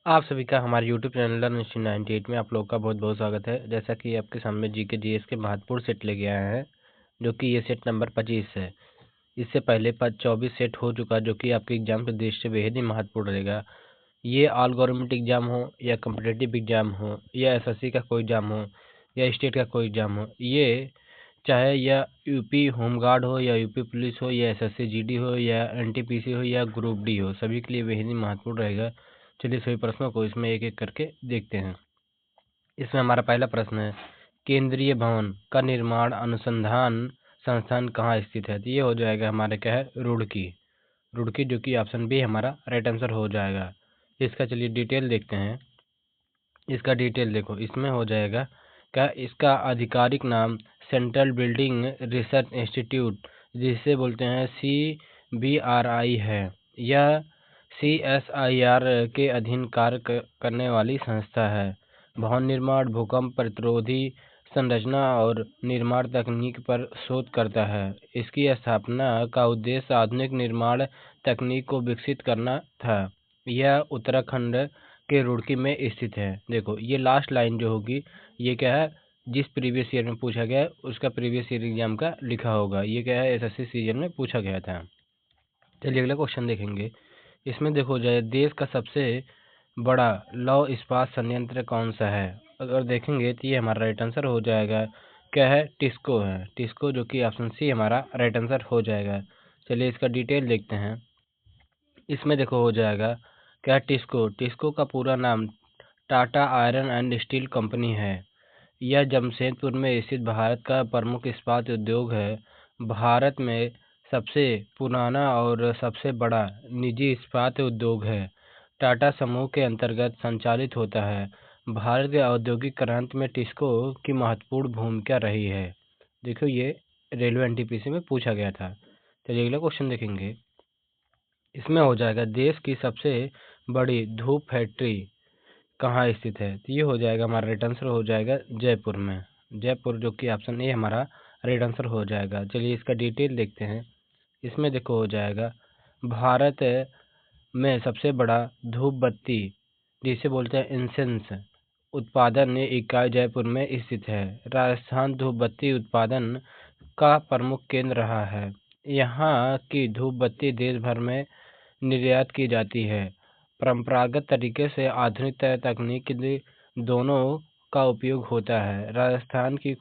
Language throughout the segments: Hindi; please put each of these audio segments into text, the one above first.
आप सभी का हमारे यूट्यूब चैनल लर्न 98 में आप लोग का बहुत बहुत स्वागत है। जैसा कि आपके सामने जीके जीएस के महत्वपूर्ण सेट लेके आए हैं, जो कि ये सेट नंबर 25 है। इससे पहले 24 सेट हो चुका, जो कि आपके एग्जाम के दृष्टि से बेहद ही महत्वपूर्ण रहेगा। ये ऑल गवर्नमेंट एग्जाम हो या कम्पिटेटिव एग्जाम हो या एसएससी का कोई एग्जाम हो या स्टेट का कोई एग्जाम हो, ये चाहे या यूपी होमगार्ड हो या यूपी पुलिस हो या एसएससी जीडी हो या एनटीपीसी हो या ग्रुप डी हो, सभी के लिए बेहद ही महत्वपूर्ण रहेगा। चलिए सभी प्रश्नों को इसमें एक एक करके देखते हैं। इसमें हमारा पहला प्रश्न है, केंद्रीय भवन का निर्माण अनुसंधान संस्थान कहाँ स्थित है? तो ये हो जाएगा हमारे क्या है, रुड़की। रुड़की, जो कि ऑप्शन बी हमारा राइट आंसर हो जाएगा। इसका चलिए डिटेल देखते हैं। इसका डिटेल देखो, इसमें हो जाएगा क्या, इसका आधिकारिक नाम सेंट्रल बिल्डिंग रिसर्च इंस्टीट्यूट, जिसे बोलते हैं CBRI है। यह CSIR के अधीन कार्य करने वाली संस्था है। भवन निर्माण, भूकंप प्रतिरोधी संरचना और निर्माण तकनीक पर शोध करता है। इसकी स्थापना का उद्देश्य आधुनिक निर्माण तकनीक को विकसित करना था। यह उत्तराखंड के रुड़की में स्थित है। देखो, ये लास्ट लाइन जो होगी, ये क्या है, जिस प्रीवियस ईयर में पूछा गया है उसका प्रीवियस ईयर एग्जाम का लिखा होगा। ये क्या है, एसएससी सीजन में पूछा गया था। चलिए अगला क्वेश्चन देखेंगे। इसमें देखो जाए, देश का सबसे बड़ा लौह इस्पात संयंत्र कौन सा है? अगर देखेंगे तो ये हमारा राइट आंसर हो जाएगा, क्या है, टिस्को है। टिस्को, जो कि ऑप्शन सी हमारा राइट आंसर हो जाएगा। चलिए इसका डिटेल देखते हैं। इसमें देखो हो जाएगा क्या, टिस्को। टिस्को का पूरा नाम Tata iron and steel company है। यह जमशेदपुर में स्थित भारत का प्रमुख इस्पात उद्योग है। भारत में सबसे पुराना और सबसे बड़ा निजी इस्पात उद्योग है। टाटा समूह के अंतर्गत संचालित होता है। भारत के औद्योगिक क्रांति में टिस्को की महत्वपूर्ण भूमिका रही है। देखो, ये रेलवे एनटीपीसी में पूछा गया था। चलिए अगला क्वेश्चन देखेंगे। इसमें हो जाएगा, देश की सबसे बड़ी धूप फैक्ट्री कहाँ स्थित है? तो ये हो जाएगा हमारा राइट आंसर हो जाएगा जयपुर में। जयपुर, जो कि ऑप्शन ए हमारा राइट आंसर हो जाएगा। चलिए इसका डिटेल देखते हैं। इसमें देखो हो जाएगा, भारत में सबसे बड़ा धूप बत्ती, जिसे बोलते हैं इंसेंस, उत्पादन इकाई जयपुर में स्थित है। राजस्थान धूप बत्ती उत्पादन का प्रमुख केंद्र रहा है। यहाँ की धूप बत्ती देश भर में निर्यात की जाती है। परंपरागत तरीके से आधुनिक तकनीक दोनों का उपयोग होता है। राजस्थान की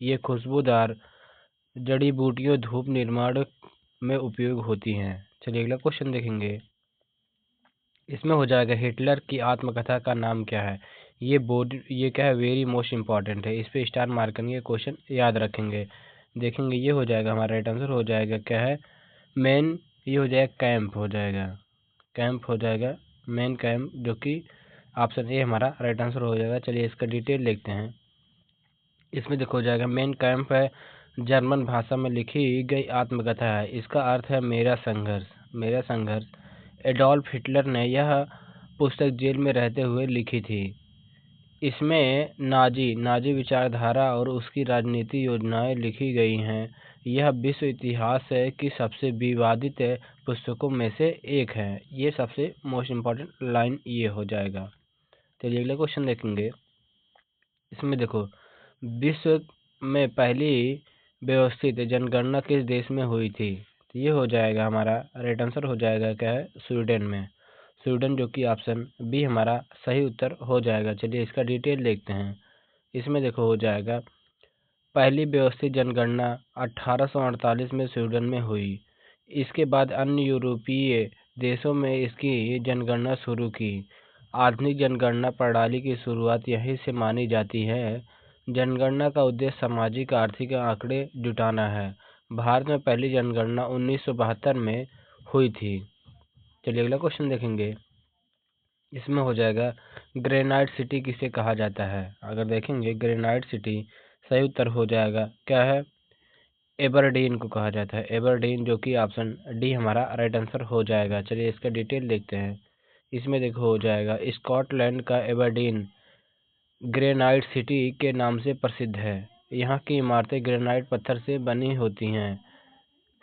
ये खुशबूदार जड़ी बूटियों धूप निर्माण में उपयोग होती हैं। चलिए अगला क्वेश्चन देखेंगे। इसमें हो जाएगा, हिटलर की आत्मकथा का नाम क्या है? ये क्या है, वेरी मोस्ट इंपॉर्टेंट है। इस पे स्टार मार्क करेंगे, क्वेश्चन याद रखेंगे। देखेंगे, ये हो जाएगा हमारा राइट आंसर हो जाएगा, क्या है, मेन। ये हो जाएगा कैंप, हो जाएगा कैंप, हो जाएगा मेन कैंप, जो कि ऑप्शन ए हमारा राइट आंसर हो जाएगा। चलिए इसका डिटेल देखते हैं। इसमें देखो हो जाएगा, मेन कैंप है जर्मन भाषा में लिखी गई आत्मकथा है। इसका अर्थ है मेरा संघर्ष, मेरा संघर्ष। एडोल्फ हिटलर ने यह पुस्तक जेल में रहते हुए लिखी थी। इसमें नाजी विचारधारा और उसकी राजनीति योजनाएं लिखी गई हैं। यह विश्व इतिहास की सबसे विवादित पुस्तकों में से एक है। ये सबसे मोस्ट इम्पॉर्टेंट लाइन ये हो जाएगा। चलिए अगला क्वेश्चन देखेंगे। इसमें देखो, विश्व में पहली व्यवस्थित जनगणना किस देश में हुई थी? तो ये हो जाएगा हमारा राइट आंसर हो जाएगा, क्या है, स्वीडन में। स्वीडन, जो कि ऑप्शन बी हमारा सही उत्तर हो जाएगा। चलिए इसका डिटेल देखते हैं। इसमें देखो हो जाएगा, पहली व्यवस्थित जनगणना 1848 में स्वीडन में हुई। इसके बाद अन्य यूरोपीय देशों में इसकी जनगणना शुरू की। आधुनिक जनगणना प्रणाली की शुरुआत यहीं से मानी जाती है। जनगणना का उद्देश्य सामाजिक आर्थिक आंकड़े जुटाना है। भारत में पहली जनगणना 1972 में हुई थी। चलिए अगला क्वेश्चन देखेंगे। इसमें हो जाएगा, ग्रेनाइट सिटी किसे कहा जाता है? अगर देखेंगे, ग्रेनाइट सिटी, सही उत्तर हो जाएगा, क्या है, एबरडीन को कहा जाता है। एबरडीन, जो कि ऑप्शन डी हमारा राइट आंसर हो जाएगा। चलिए इसका डिटेल देखते हैं। इसमें देखो हो जाएगा, स्कॉटलैंड का एबरडीन ग्रेनाइट सिटी के नाम से प्रसिद्ध है। यहाँ की इमारतें ग्रेनाइट पत्थर से बनी होती हैं।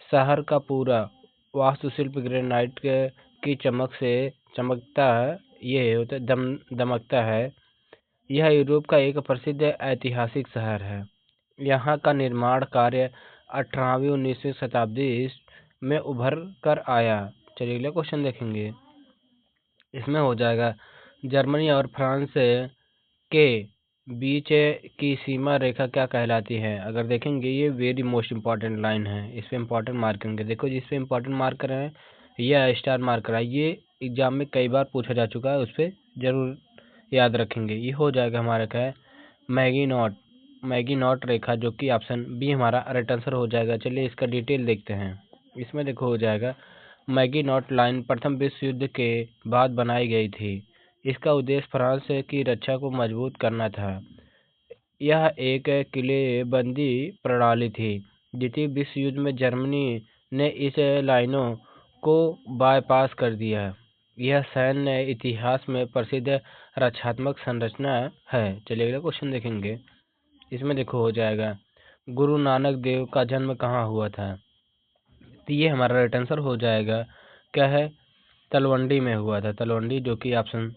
शहर का पूरा वास्तुशिल्प ग्रेनाइट की चमक से चमकता ये होता है दमकता है। यह यूरोप का एक प्रसिद्ध ऐतिहासिक शहर है। यहाँ का निर्माण कार्य 18वीं-19वीं शताब्दी में उभर कर आया। चलिए अगला क्वेश्चन देखेंगे। इसमें हो जाएगा जर्मनी और फ्रांस के बीच की सीमा रेखा क्या कहलाती है। अगर देखेंगे ये वेरी मोस्ट इंपॉर्टेंट लाइन है, इस पे इंपॉर्टेंट मार्क करेंगे। देखो जिस पे इंपॉर्टेंट मार्क कर रहे हैं यह स्टार मार्क करा, ये एग्जाम में कई बार पूछा जा चुका है, उस पर जरूर याद रखेंगे। ये हो जाएगा हमारा क्या है, मैगी नॉट रेखा, जो कि ऑप्शन बी हमारा राइट आंसर हो जाएगा। चलिए इसका डिटेल देखते हैं। इसमें देखो हो जाएगा मैगी नॉट लाइन प्रथम विश्व युद्ध के बाद बनाई गई थी। इसका उद्देश्य फ्रांस की रक्षा को मजबूत करना था। यह एक किलेबंदी प्रणाली थी। द्वितीय विश्व युद्ध में जर्मनी ने इस लाइनों को बाईपास कर दिया। यह सैन्य इतिहास में प्रसिद्ध रक्षात्मक संरचना है। चलिए अगला क्वेश्चन देखेंगे। इसमें देखो हो जाएगा गुरु नानक देव का जन्म कहाँ हुआ था। तो ये हमारा राइट आंसर हो जाएगा क्या है, तलवंडी में हुआ था। तलवंडी, जो कि ऑप्शन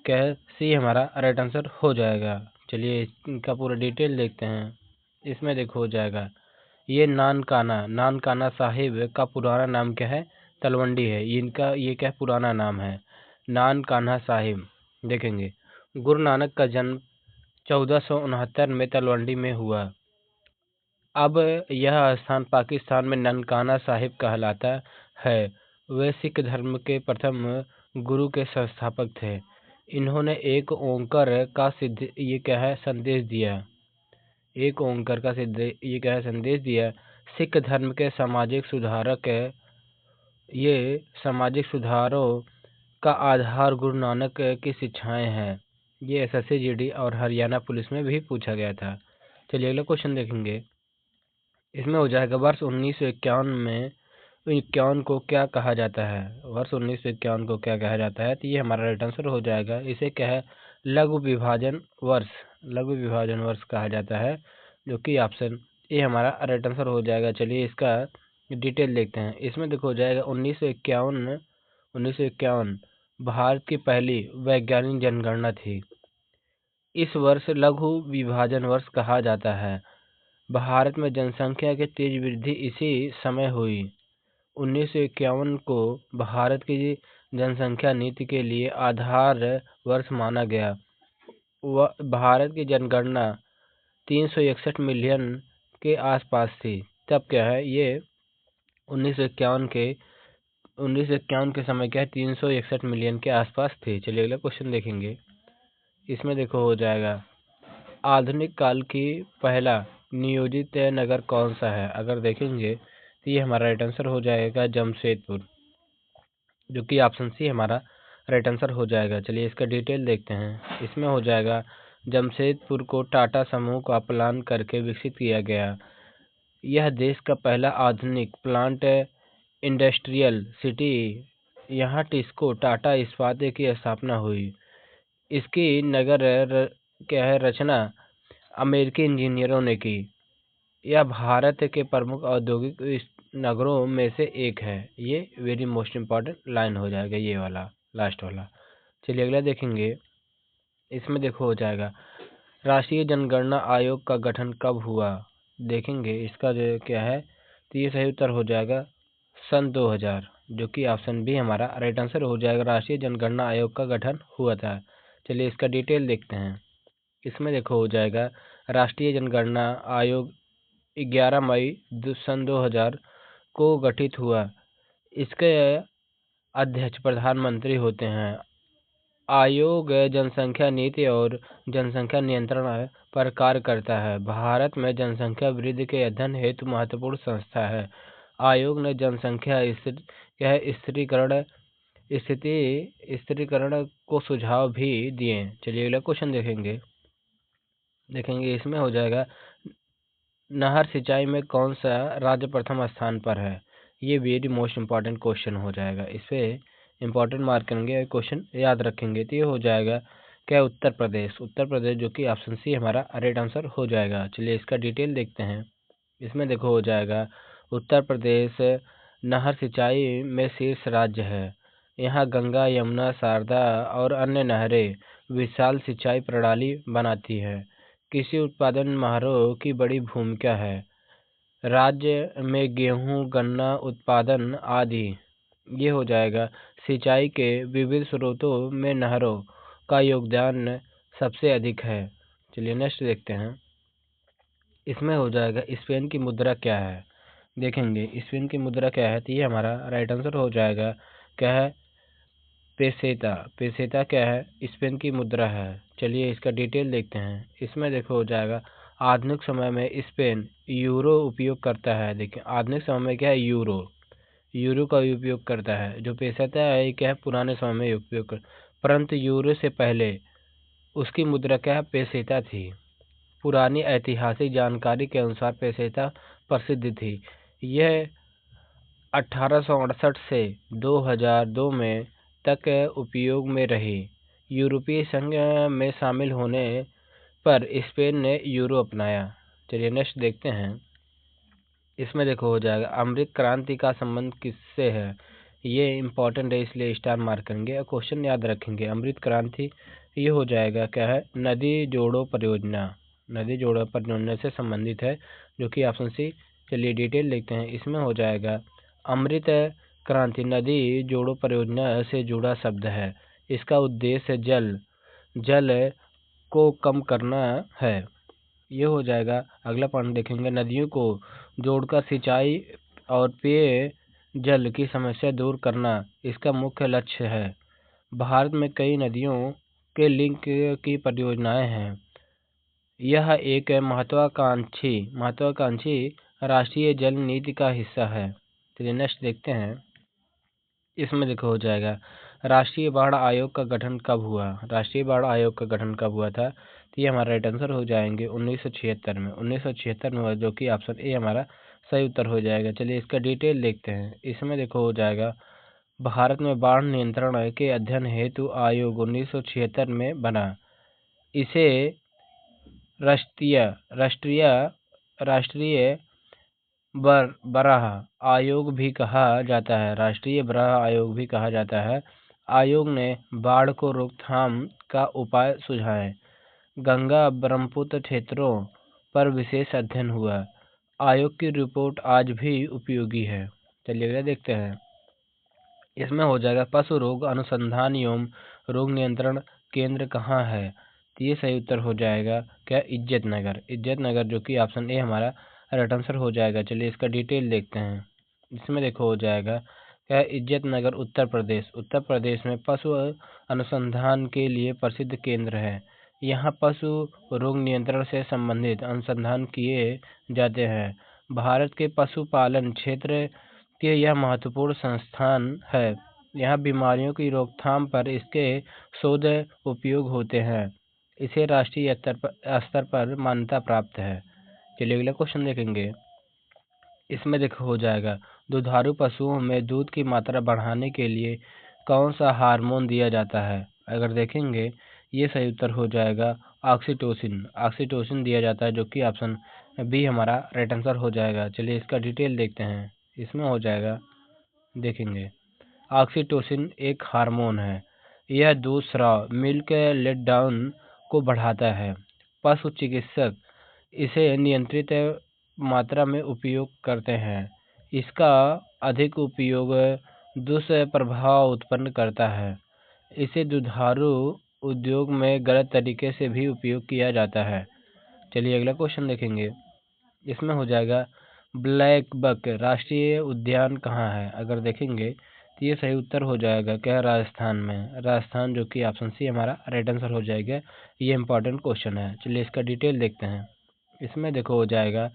क्या है, सी हमारा राइट आंसर हो जाएगा। चलिए इनका पूरा डिटेल देखते हैं। इसमें देखो हो जाएगा ये नानकाना साहिब का पुराना नाम क्या है, तलवंडी है। इनका ये क्या पुराना नाम है, नानकाना साहिब। देखेंगे गुरु नानक का जन्म 1469 में तलवंडी में हुआ। अब यह स्थान पाकिस्तान में ननकाना साहिब कहलाता है। वे सिख धर्म के प्रथम गुरु के संस्थापक थे। इन्होंने एक ओंकार का संदेश दिया। सिख धर्म के सामाजिक सुधारों का आधार गुरु नानक की शिक्षाएं हैं। ये एसएससी जीडी और हरियाणा पुलिस में भी पूछा गया था। चलिए अगला क्वेश्चन देखेंगे। इसमें हो जाएगा वर्ष 1951 को क्या कहा जाता है। वर्ष 1951 को क्या कहा जाता है, तो ये हमारा राइट आंसर हो जाएगा। इसे क्या है, लघु विभाजन वर्ष कहा जाता है, जो कि ऑप्शन ए हमारा राइट आंसर हो जाएगा। चलिए इसका डिटेल देखते हैं। इसमें देखो हो जाएगा 1951 भारत की पहली वैज्ञानिक जनगणना थी। इस वर्ष लघु विभाजन वर्ष कहा जाता है। भारत में जनसंख्या की तेज वृद्धि इसी समय हुई। 1951 को भारत की जनसंख्या नीति के लिए आधार वर्ष माना गया। भारत की जनगणना 361 मिलियन के आसपास थी। तब क्या है, ये 1951 के समय क्या है, 361 मिलियन के आसपास थे। चलिए अगला क्वेश्चन देखेंगे। इसमें देखो हो जाएगा आधुनिक काल की पहला नियोजित नगर कौन सा है। अगर देखेंगे तो ये हमारा राइट आंसर हो जाएगा जमशेदपुर, जो कि ऑप्शन सी हमारा राइट आंसर हो जाएगा। चलिए इसका डिटेल देखते हैं। इसमें हो जाएगा जमशेदपुर को टाटा समूह का प्लान करके विकसित किया गया। यह देश का पहला आधुनिक प्लांट इंडस्ट्रियल सिटी। यहाँ टिस्को टाटा इस्पात की स्थापना हुई। इसकी रचना अमेरिकी इंजीनियरों ने की। यह भारत के प्रमुख औद्योगिक नगरों में से एक है। ये वेरी मोस्ट इम्पॉर्टेंट लाइन हो जाएगा, ये वाला लास्ट वाला। चलिए अगला देखेंगे। इसमें देखो हो जाएगा राष्ट्रीय जनगणना आयोग का गठन कब हुआ। देखेंगे इसका जो क्या है, तो ये सही उत्तर हो जाएगा सन 2000, जो कि ऑप्शन बी हमारा राइट आंसर हो जाएगा। राष्ट्रीय जनगणना आयोग का गठन हुआ था। चलिए इसका डिटेल देखते हैं। इसमें देखो हो जाएगा राष्ट्रीय जनगणना आयोग 11 मई सन 2000 को गठित हुआ। इसके अध्यक्ष प्रधानमंत्री होते हैं। आयोग जनसंख्या नीति और जनसंख्या नियंत्रण पर कार्य करता है। भारत में जनसंख्या वृद्धि के अध्ययन हेतु महत्वपूर्ण संस्था है। आयोग ने जनसंख्या स्थिरीकरण को सुझाव भी दिए। चलिए अगला क्वेश्चन देखेंगे। इसमें हो जाएगा नहर सिंचाई में कौन सा राज्य प्रथम स्थान पर है। ये वेरी मोस्ट इम्पॉर्टेंट क्वेश्चन हो जाएगा, इस पे इम्पॉर्टेंट मार्क करेंगे, क्वेश्चन याद रखेंगे। तो ये हो जाएगा क्या, उत्तर प्रदेश, जो कि ऑप्शन सी हमारा राइट आंसर हो जाएगा। चलिए इसका डिटेल देखते हैं। इसमें देखो हो जाएगा उत्तर प्रदेश नहर सिंचाई में शीर्ष राज्य है। यहाँ गंगा, यमुना, शारदा और अन्य नहरें विशाल सिंचाई प्रणाली बनाती है। कृषि उत्पादन महारों की बड़ी भूमिका है। राज्य में गेहूं, गन्ना उत्पादन आदि। ये हो जाएगा। सिंचाई के विविध स्रोतों में नहरों का योगदान सबसे अधिक है। चलिए नेक्स्ट देखते हैं। इसमें हो जाएगा स्पेन की मुद्रा क्या है। देखेंगे स्पेन की मुद्रा क्या है, तो ये हमारा राइट आंसर हो जाएगा। क्या है? पेसेता। पेसेता क्या है? स्पेन की मुद्रा है। चलिए इसका डिटेल देखते हैं। इसमें देखो हो जाएगा आधुनिक समय में स्पेन यूरो उपयोग करता है। देखिए आधुनिक समय में क्या है, यूरो का उपयोग करता है। जो पेसेता है क्या है, पुराने समय में उपयोग कर, परंतु यूरो से पहले उसकी मुद्रा क्या है, पेसेता थी। पुरानी ऐतिहासिक जानकारी के अनुसार पेसेता प्रसिद्ध थी। यह 1868 से 2002 में तक उपयोग में रही। यूरोपीय संघ में शामिल होने पर स्पेन ने यूरो अपनाया। चलिए नेक्स्ट देखते हैं। इसमें देखो हो जाएगा अमृत क्रांति का संबंध किससे है। ये इम्पोर्टेंट है, इसलिए स्टार मार्क करेंगे और क्वेश्चन याद रखेंगे। अमृत क्रांति ये हो जाएगा क्या है, नदी जोड़ो परियोजना। नदी जोड़ो परियोजना से संबंधित है, जो कि ऑप्शन सी। चलिए डिटेल देखते हैं। इसमें हो जाएगा अमृत क्रांति नदी जोड़ो परियोजना से जुड़ा शब्द है। इसका उद्देश्य जल को कम करना है। ये हो जाएगा। अगला पॉइंट देखेंगे, नदियों को जोड़कर सिंचाई और पेय जल की समस्या दूर करना इसका मुख्य लक्ष्य है। भारत में कई नदियों के लिंक की परियोजनाएं हैं। यह एक महत्वाकांक्षी राष्ट्रीय जल नीति का हिस्सा है। चलिए नेक्स्ट देखते हैं। इसमें देखो हो जाएगा राष्ट्रीय बाढ़ आयोग का गठन कब हुआ। राष्ट्रीय बाढ़ आयोग का गठन कब हुआ था, तो ये हमारा राइट आंसर हो जाएंगे 1976 में। 1976 में हुआ, जो कि ऑप्शन ए हमारा सही उत्तर हो जाएगा। चलिए इसका डिटेल देखते हैं। इसमें देखो हो जाएगा भारत में बाढ़ नियंत्रण के अध्ययन हेतु आयोग 1976 में बना। इसे राष्ट्रीय बराह आयोग भी कहा जाता है। राष्ट्रीय बराह आयोग भी कहा जाता है। आयोग ने बाढ़ को रोकथाम का उपाय सुझाए। गंगा ब्रह्मपुत्र क्षेत्रों पर विशेष अध्ययन हुआ। आयोग की रिपोर्ट आज भी उपयोगी है। चलिए अगला देखते हैं। इसमें हो जाएगा पशु रोग अनुसंधान एवं रोग नियंत्रण केंद्र कहाँ है, तो ये सही उत्तर हो जाएगा क्या, इज्जतनगर, जो कि ऑप्शन ए हमारा राइट आंसर हो जाएगा। चलिए इसका डिटेल देखते हैं। इसमें देखो हो जाएगा क्या, इज्जतनगर उत्तर प्रदेश में पशु अनुसंधान के लिए प्रसिद्ध केंद्र है। यहाँ पशु रोग नियंत्रण से संबंधित अनुसंधान किए जाते हैं। भारत के पशुपालन क्षेत्र के यह महत्वपूर्ण संस्थान है। यहाँ बीमारियों की रोकथाम पर इसके शोध उपयोग होते हैं। इसे राष्ट्रीय स्तर पर मान्यता प्राप्त है। चलिए अगला क्वेश्चन देखेंगे। इसमें देखो हो जाएगा दुधारू पशुओं में दूध की मात्रा बढ़ाने के लिए कौन सा हार्मोन दिया जाता है। अगर देखेंगे ये सही उत्तर हो जाएगा ऑक्सीटोसिन दिया जाता है, जो कि ऑप्शन बी हमारा राइट आंसर हो जाएगा। चलिए इसका डिटेल देखते हैं। इसमें हो जाएगा देखेंगे ऑक्सीटोसिन एक हार्मोन है। यह दूध स्राव मिल्क लेट डाउन को बढ़ाता है। पशु चिकित्सक इसे नियंत्रित मात्रा में उपयोग करते हैं। इसका अधिक उपयोग दुष्प्रभाव उत्पन्न करता है। इसे दुधारू उद्योग में गलत तरीके से भी उपयोग किया जाता है। चलिए अगला क्वेश्चन देखेंगे। इसमें हो जाएगा ब्लैक बक राष्ट्रीय उद्यान कहाँ है। अगर देखेंगे तो ये सही उत्तर हो जाएगा क्या, राजस्थान में। राजस्थान, जो कि ऑप्शन सी हमारा राइट आंसर हो जाएगा। ये इंपॉर्टेंट क्वेश्चन है। चलिए इसका डिटेल देखते हैं। इसमें देखो हो जाएगा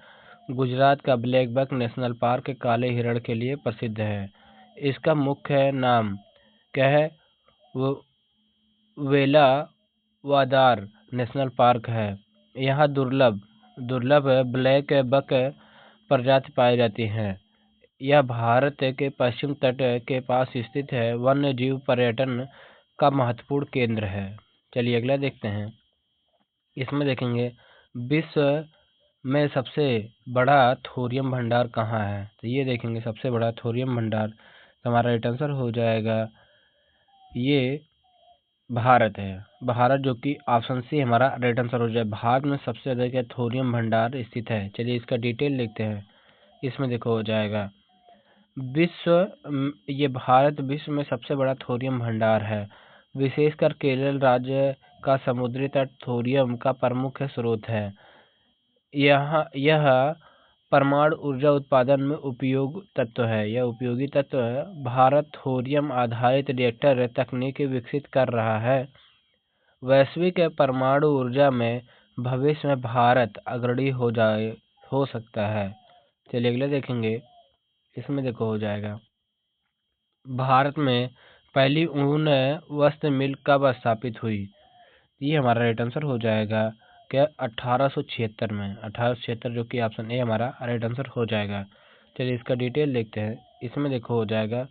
गुजरात का ब्लैक बक नेशनल पार्क काले हिरण के लिए प्रसिद्ध है। इसका मुख्य नाम क्या है, वो वेलावादार नेशनल पार्क है। यहाँ दुर्लभ ब्लैक बक प्रजाति पाई जाती हैं। यह भारत के पश्चिम तट के पास स्थित है। वन्य जीव पर्यटन का महत्वपूर्ण केंद्र है। चलिए अगला देखते हैं। इसमें देखेंगे विश्व में सबसे बड़ा थोरियम भंडार कहाँ है, तो ये देखेंगे सबसे बड़ा थोरियम भंडार। तो हमारा राइट आंसर हो जाएगा ये भारत है। भारत जो कि ऑप्शन सी हमारा राइट आंसर हो जाए। भारत में सबसे ज़्यादा थोरियम भंडार स्थित है। चलिए इसका डिटेल देखते हैं। इसमें देखो हो जाएगा ये भारत विश्व में सबसे बड़ा थोरियम भंडार है। विशेषकर केरल राज्य का समुद्री तट थोरियम का प्रमुख स्रोत है। यह परमाणु ऊर्जा उत्पादन में उपयोगी तत्व है। भारत थोरियम आधारित रिएक्टर तकनीक विकसित कर रहा है। वैश्विक परमाणु ऊर्जा में भविष्य में भारत अग्रणी हो सकता है। चलिए अगले देखेंगे। इसमें देखो हो जाएगा भारत में पहली ऊन वस्त्र मिल कब स्थापित हुई। ये हमारा राइट आंसर हो जाएगा क्या 1876 में। 1876 जो कि ऑप्शन ए हमारा राइट आंसर हो जाएगा। चलिए इसका डिटेल देखते हैं। इसमें देखो हो जाएगा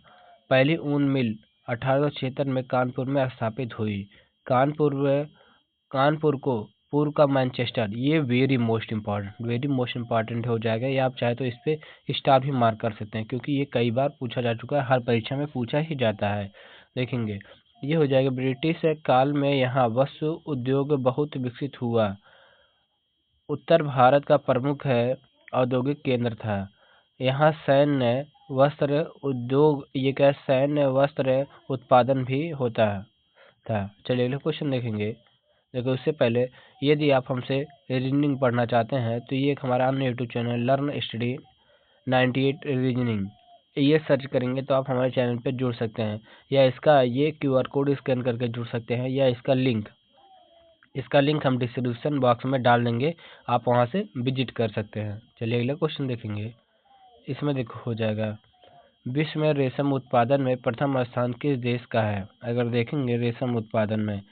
पहली ऊन मिल 1876 में कानपुर में स्थापित हुई। कानपुर को पूर्व का मैनचेस्टर, ये वेरी मोस्ट इम्पॉर्टेंट हो जाएगा। ये आप चाहे तो इस पे स्टार भी मार्क कर सकते हैं, क्योंकि ये कई बार पूछा जा चुका है, हर परीक्षा में पूछा ही जाता है। देखेंगे ये हो जाएगा ब्रिटिश काल में यहाँ वस्त्र उद्योग बहुत विकसित हुआ। उत्तर भारत का प्रमुख औद्योगिक केंद्र था। यहाँ सैन्य वस्त्र उत्पादन भी होता था। चलिए अगला क्वेश्चन देखेंगे। देखो उससे पहले यदि आप हमसे रीजनिंग पढ़ना चाहते हैं तो ये एक हमारा अन्य YouTube channel learn study 98 reasoning, ये सर्च करेंगे तो आप हमारे चैनल पर जुड़ सकते हैं, या इसका ये QR कोड स्कैन करके जुड़ सकते हैं, या इसका लिंक हम डिस्क्रिप्शन बॉक्स में डाल देंगे, आप वहां से विजिट कर सकते हैं। चलिए अगला क्वेश्चन देखेंगे। इसमें देखो हो जाएगा विश्व में रेशम उत्पादन में प्रथम स्थान किस देश का है। अगर देखेंगे रेशम उत्पादन में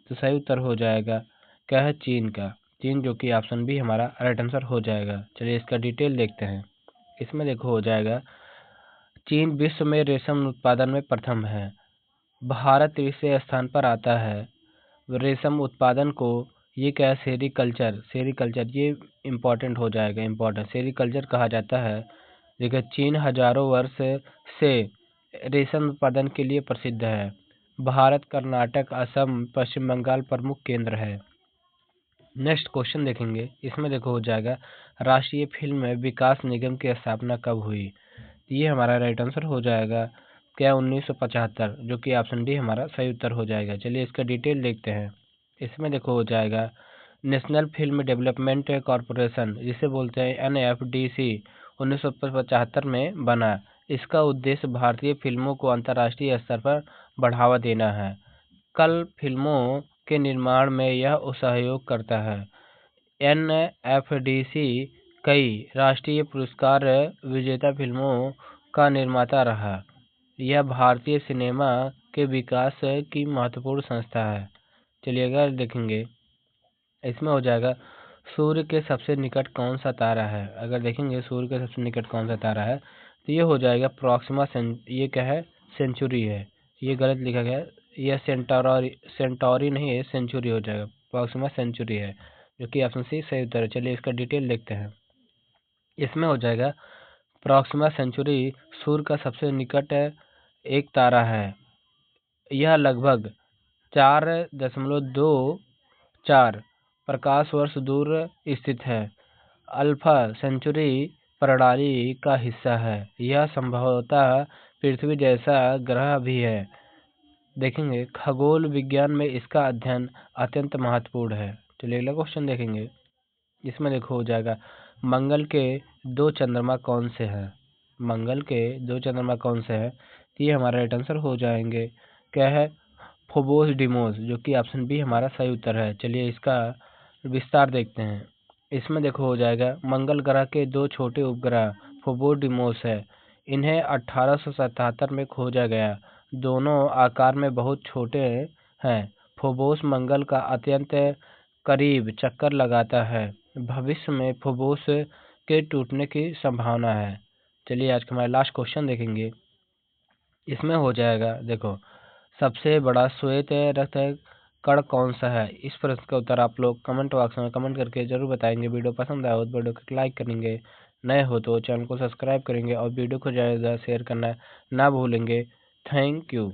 तो सही उत्तर हो जाएगा क्या है चीन का। चीन जो कि ऑप्शन बी हमारा राइट आंसर हो जाएगा। चलिए इसका डिटेल देखते हैं। इसमें देखो हो जाएगा चीन विश्व में रेशम उत्पादन में प्रथम है। भारत तीसरे स्थान पर आता है। रेशम उत्पादन को ये क्या है सेरीकल्चर ये इम्पोर्टेंट हो जाएगा। सेरीकल्चर कहा जाता है। देखिए चीन हजारों वर्ष से रेशम उत्पादन के लिए प्रसिद्ध है। भारत कर्नाटक असम पश्चिम बंगाल प्रमुख केंद्र है। नेक्स्ट क्वेश्चन देखेंगे। इसमें देखो हो जाएगा राष्ट्रीय फिल्म विकास निगम की स्थापना कब हुई। ये हमारा राइट आंसर हो जाएगा क्या 1975, जो कि ऑप्शन डी हमारा सही उत्तर हो जाएगा। चलिए इसका डिटेल देखते हैं। इसमें देखो हो जाएगा नेशनल फिल्म डेवलपमेंट कॉरपोरेशन, जिसे बोलते हैं NFDC, 1975 में बना। इसका उद्देश्य भारतीय फिल्मों को अंतर्राष्ट्रीय स्तर पर बढ़ावा देना है। कल फिल्मों के निर्माण में यह सहयोग करता है। NFDC कई राष्ट्रीय पुरस्कार विजेता फिल्मों का निर्माता रहा। यह भारतीय सिनेमा के विकास की महत्वपूर्ण संस्था है। चलिए अगर देखेंगे इसमें हो जाएगा सूर्य के सबसे निकट कौन सा तारा है। अगर देखेंगे सूर्य के सबसे निकट कौन सा तारा है तो ये हो जाएगा ये क्या है सेंचुरी है। ये गलत लिखा गया है, यह सेंटोरी नहीं है, सेंचुरी हो जाएगा। प्रॉक्सिमा सेंचुरी है, जो कि ऑप्शन सी सही उत्तर है। चलिए इसका डिटेल देखते हैं। इसमें हो जाएगा प्रॉक्सिमा सेंचुरी सूर्य का सबसे निकट एक तारा है। यह लगभग 4.24 प्रकाश वर्ष दूर स्थित है। अल्फा सेंचुरी प्रणाली का हिस्सा है। यह संभवतः पृथ्वी जैसा ग्रह भी है। देखेंगे खगोल विज्ञान में इसका अध्ययन अत्यंत महत्वपूर्ण है। चलिए अगला क्वेश्चन देखेंगे। इसमें देखो हो जाएगा मंगल के 2 चंद्रमा कौन से हैं। ये हमारा राइट आंसर हो जाएंगे क्या है फोबोस डिमोस, जो कि ऑप्शन बी हमारा सही उत्तर है। चलिए इसका विस्तार देखते हैं। इसमें देखो हो जाएगा मंगल ग्रह के 2 छोटे उपग्रह फोबोस डिमोस है। इन्हें 1877 में खोजा गया। दोनों आकार में बहुत छोटे हैं। फोबोस मंगल का अत्यंत करीब चक्कर लगाता है। भविष्य में फोबोस के टूटने की संभावना है। चलिए आज का हमारा लास्ट क्वेश्चन देखेंगे। इसमें हो जाएगा देखो सबसे बड़ा श्वेत रक्त कण कौन सा है। इस प्रश्न का उत्तर आप लोग कमेंट बॉक्स में कमेंट करके जरूर बताएंगे। वीडियो पसंद आया हो तो वीडियो को लाइक करेंगे, नए हो तो चैनल को सब्सक्राइब करेंगे और वीडियो को ज़्यादा शेयर करना ना भूलेंगे। Thank you.